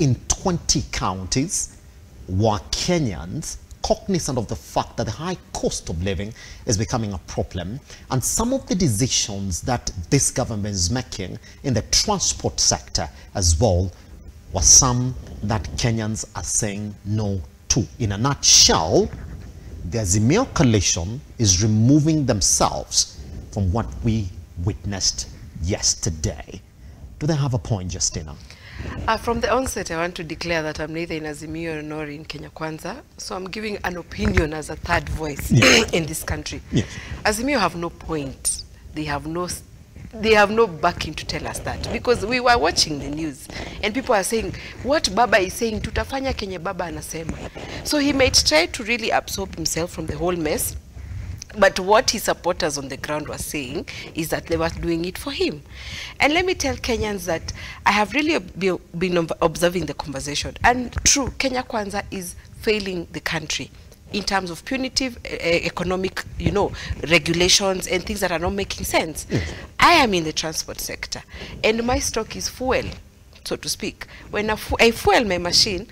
in 20 counties were Kenyans cognizant of the fact that the high cost of living is becoming a problem, and some of the decisions that this government is making in the transport sector as well were some that Kenyans are saying no to. In a nutshell, the Azimio coalition is removing themselves from what we witnessed yesterday. Do they have a point, Justina? From the onset, I want to declare that I'm neither in Azimio nor in Kenya Kwanza, so I'm giving an opinion as a third voice in this country. Yes. Azimio have no point. They have no backing to tell us that, because we were watching the news and people are saying what Baba is saying, tutafanya Kenya Baba anasema. So he might try to really absorb himself from the whole mess. But what his supporters on the ground were saying is that they were doing it for him. And let me tell Kenyans that I have really been observing the conversation. And true, Kenya Kwanza is failing the country in terms of punitive economic, regulations and things that are not making sense. Yes. I am in the transport sector, and my stock is fuel, so to speak. When I fuel my machine,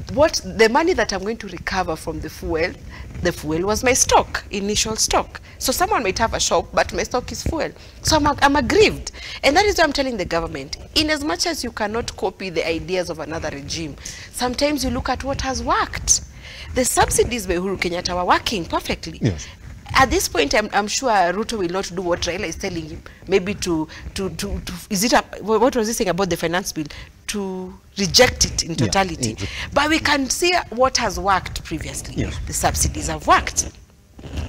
the money that I'm going to recover from the fuel was my stock, initial stock. So someone might have a shop, but my stock is fuel. So I'm aggrieved. And that is why I'm telling the government, in as much as you cannot copy the ideas of another regime, sometimes you look at what has worked. The subsidies by Uhuru Kenyatta were working perfectly. Yes. At this point, I'm sure Ruto will not do what Raila is telling him. Maybe what was he saying about the finance bill? To reject it in totality. Yeah. But we can see what has worked previously. Yes. The subsidies have worked.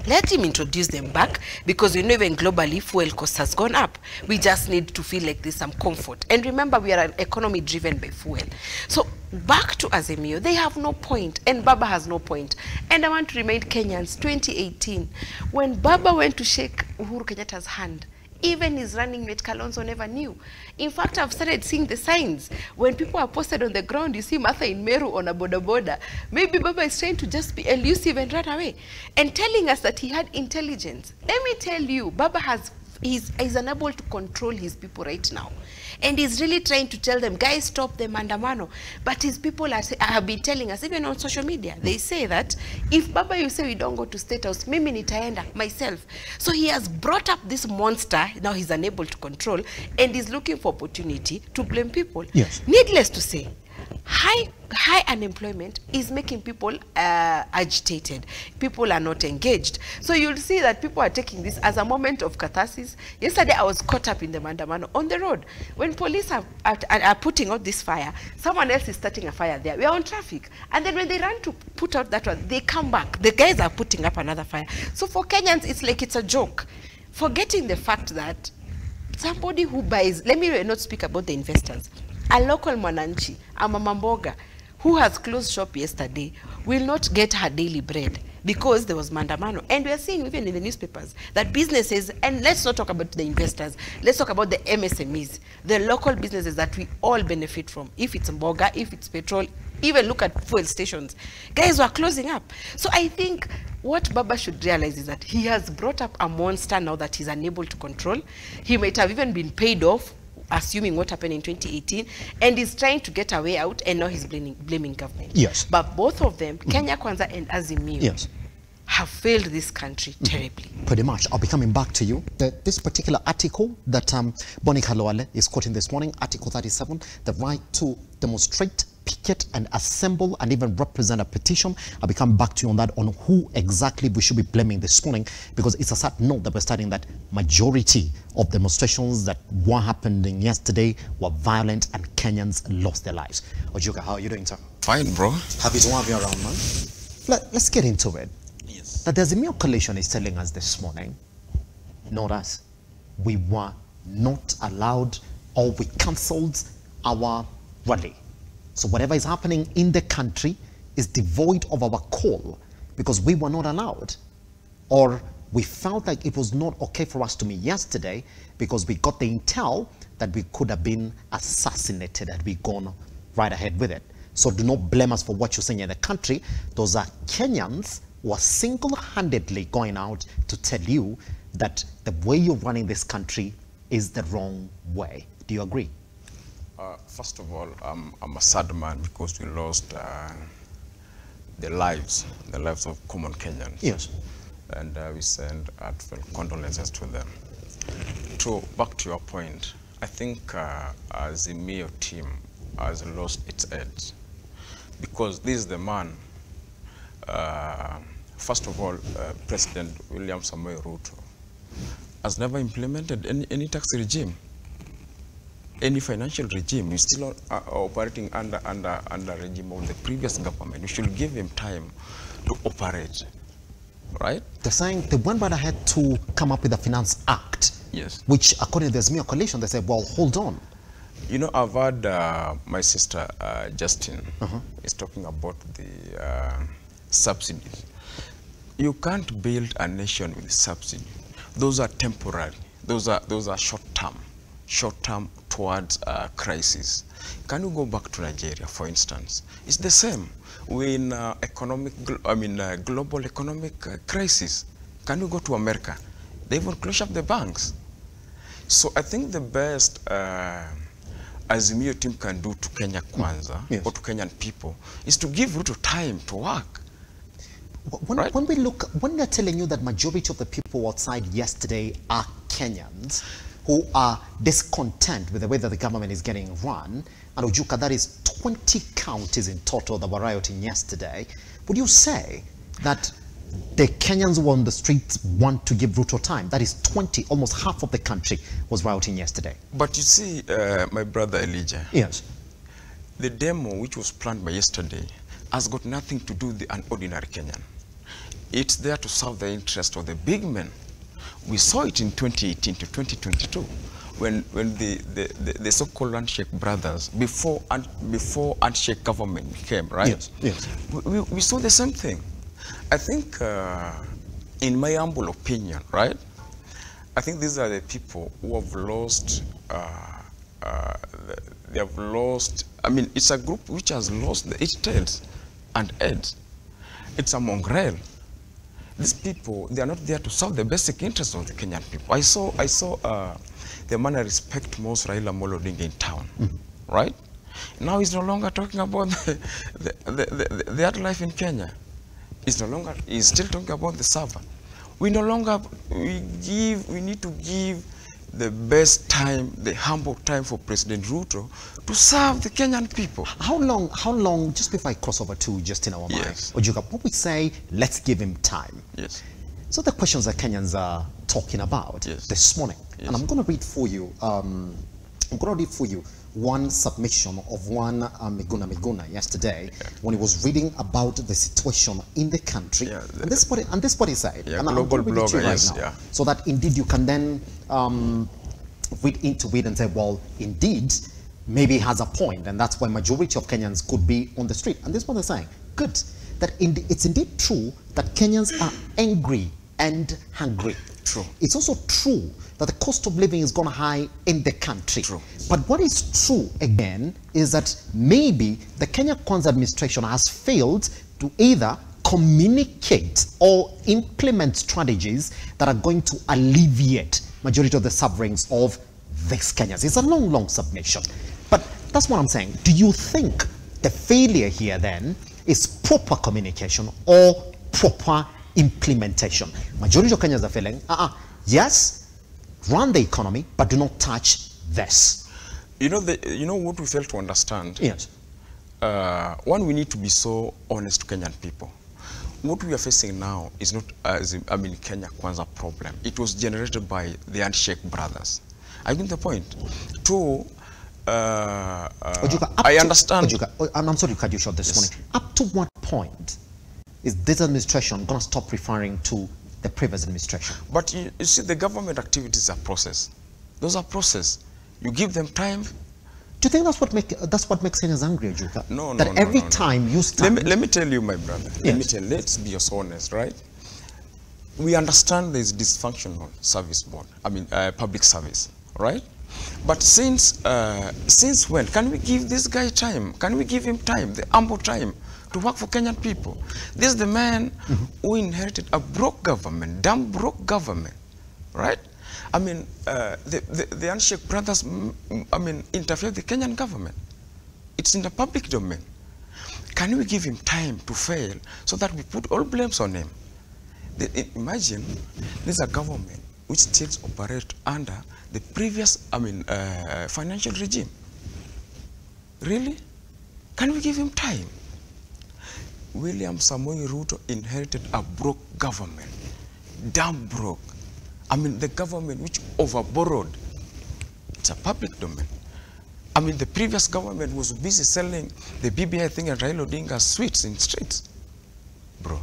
Let him introduce them back, because even globally, fuel cost has gone up. We just need to feel like there's some comfort. And remember, we are an economy driven by fuel. So back to Azimio, they have no point, and Baba has no point. And I want to remind Kenyans, 2018, when Baba went to shake Uhuru Kenyatta's hand, even his running mate Kalonzo never knew. In fact, I've started seeing the signs. When people are posted on the ground, you see Martha in Meru on a boda. Maybe Baba is trying to just be elusive and run away, and telling us that he had intelligence. Let me tell you, Baba is unable to control his people right now. And he's really trying to tell them, guys, stop the mandamano. But his people have been telling us, even on social media, they say that if Baba, you say we don't go to State House, mimi nitaenda myself. So he has brought up this monster, now he's unable to control, and he's looking for opportunity to blame people. Yes. Needless to say, high unemployment is making people agitated. People are not engaged. So you'll see that people are taking this as a moment of catharsis. Yesterday, I was caught up in the mandamano on the road. When police are putting out this fire, someone else is starting a fire there. We are on traffic. And then when they run to put out that one, they come back. The guys are putting up another fire. So for Kenyans, it's like it's a joke. Forgetting the fact that somebody who buys, let me not speak about the investors, a local mwananchi, a mama mboga, who has closed shop yesterday, will not get her daily bread because there was mandamano. And we are seeing even in the newspapers that businesses, and let's not talk about the investors, let's talk about the MSMEs, the local businesses that we all benefit from. If it's mboga, if it's petrol, even look at fuel stations. Guys were closing up. So I think what Baba should realize is that he has brought up a monster now that he's unable to control. He might have even been paid off, assuming what happened in 2018, and he's trying to get a way out, and now he's blaming government. Yes. But both of them, Kenya Kwanza and Azimio, yes, have failed this country terribly. Pretty much. I'll be coming back to you. This particular article that Bonnie Kalwale is quoting this morning, Article 37, the right to demonstrate, picket and assemble and even represent a petition. I'll be coming back to you on that, on who exactly we should be blaming this morning, because it's a sad note that we're starting that majority of demonstrations that were happening yesterday were violent and Kenyans lost their lives. Ojuka, how are you doing, sir? Fine, bro. Happy to have you around, man. Let's get into it. Yes. That there's a Azimio coalition is telling us this morning, not us, we were not allowed, or we cancelled our rally. So whatever is happening in the country is devoid of our call because we were not allowed, or we felt like it was not okay for us to meet yesterday because we got the intel that we could have been assassinated had we gone right ahead with it. So do not blame us for what you're saying in the country. Those are Kenyans who are single-handedly going out to tell you that the way you're running this country is the wrong way. Do you agree? First of all, I'm a sad man because we lost the lives of common Kenyans. Yes. And we send heartfelt condolences to them. Back to your point, I think the Mayo team has lost its edge because this is the man. First of all, President William Samoei Ruto has never implemented any tax regime, any financial regime. He's still operating under regime of the previous government. We should give him time to operate, right? They're saying they went right ahead to come up with a Finance Act. Yes. Which, according to the Zmio coalition, they said, well, hold on. You know, I've heard my sister, Justina, is talking about the subsidies. You can't build a nation with subsidy. Those are temporary. Those are short-term towards crisis. Can you go back to Nigeria, for instance? It's the same. We're in global economic crisis. Can you go to America? They even close up the banks. So I think the best Azimio team can do to Kenya Kwanza or to Kenyan people is to give Ruto time to work. When they're telling you that majority of the people outside yesterday are Kenyans who are discontent with the way that the government is getting run, and Ojuka, that is 20 counties in total that were rioting yesterday, would you say that the Kenyans who were on the streets want to give Ruto time? That is 20, almost half of the country was rioting yesterday. But you see, my brother Elijah, yes, the demo which was planned by yesterday has got nothing to do with an ordinary Kenyan. It's there to serve the interest of the big men. We saw it in 2018 to 2022 when the so-called handshake brothers, before handshake government came, right? Yes, yes. We saw the same thing. I think, in my humble opinion, right, I think these are the people who have lost, they have lost, I mean, it's a group which has lost its tails and heads. It's a mongrel. These people, they are not there to serve the basic interests of the Kenyan people. I saw the man I respect most, Raila Odinga, in town, right? Now he's no longer talking about the other life in Kenya. He's still talking about the server. We need to give the best time, the humble time for President Ruto to serve the Kenyan people. How long, just before I cross over to Justina Wamae, yes, Ojuka, when we say, let's give him time. Yes. So the questions that Kenyans are talking about this morning, and I'm going to read for you, one submission of one Miguna yesterday when he was reading about the situation in the country. Yeah, and this is what he said. Yeah, and global I'm going to read it to you right now, so that indeed you can then read into it and say, well, indeed, maybe he has a point, and that's why majority of Kenyans could be on the street. And this is what they're saying. Good. That it's indeed true that Kenyans are angry and hungry. True. It's also true that the cost of living is gone high in the country. True. But what is true, again, is that maybe the Kenya Kwanza administration has failed to either communicate or implement strategies that are going to alleviate majority of the sufferings of these Kenyans. It's a long submission. But that's what I'm saying. Do you think the failure here then is proper communication or proper implementation? Majority of Kenyans are feeling, yes, run the economy, but do not touch this. You know what we fail to understand? Yes. One, we need to be so honest to Kenyan people. What we are facing now is not, Kenya Kwanza problem. It was generated by the handshake brothers. I get the point. Two, Ojuka, I understand. Ojuka, I'm sorry to cut you short this morning. Up to what point is this administration going to stop referring to the previous administration? But you see, the government activities are process. Those are process. You give them time. Do you think that's what makes Kenyans angry, Ojuka? No. That every time you stand... Let me tell you, my brother. Yes. Let's be honest, right? We understand there is dysfunctional service board. Public service, right? But since when? Can we give this guy time? Can we give him time, the ample time, to work for Kenyan people? This is the man who inherited a broke government, damn broke government, right? I mean, the Handshake brothers, I mean, interfere with the Kenyan government. It's in the public domain. Can we give him time to fail so that we put all blames on him? Imagine there's a government which states operate under the previous, I mean, financial regime. Really? Can we give him time? William Samoei Ruto inherited a broke government, damn broke. I mean, the government which overborrowed. It's a public domain. I mean, the previous government was busy selling the BBI thing and Raila Odinga sweets in streets, bro.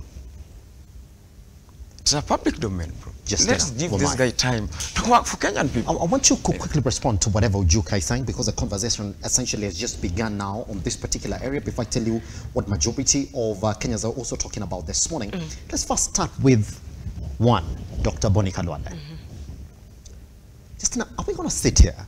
It's a public domain, bro. Justina, let's give this guy time to work for Kenyan people. I want you to quickly respond to whatever Ujuka is saying, because the conversation essentially has just begun now on this particular area. Before I tell you what majority of Kenyans are also talking about this morning, let's first start with one, Dr. Bonnie Kalwale. Justina, are we going to sit here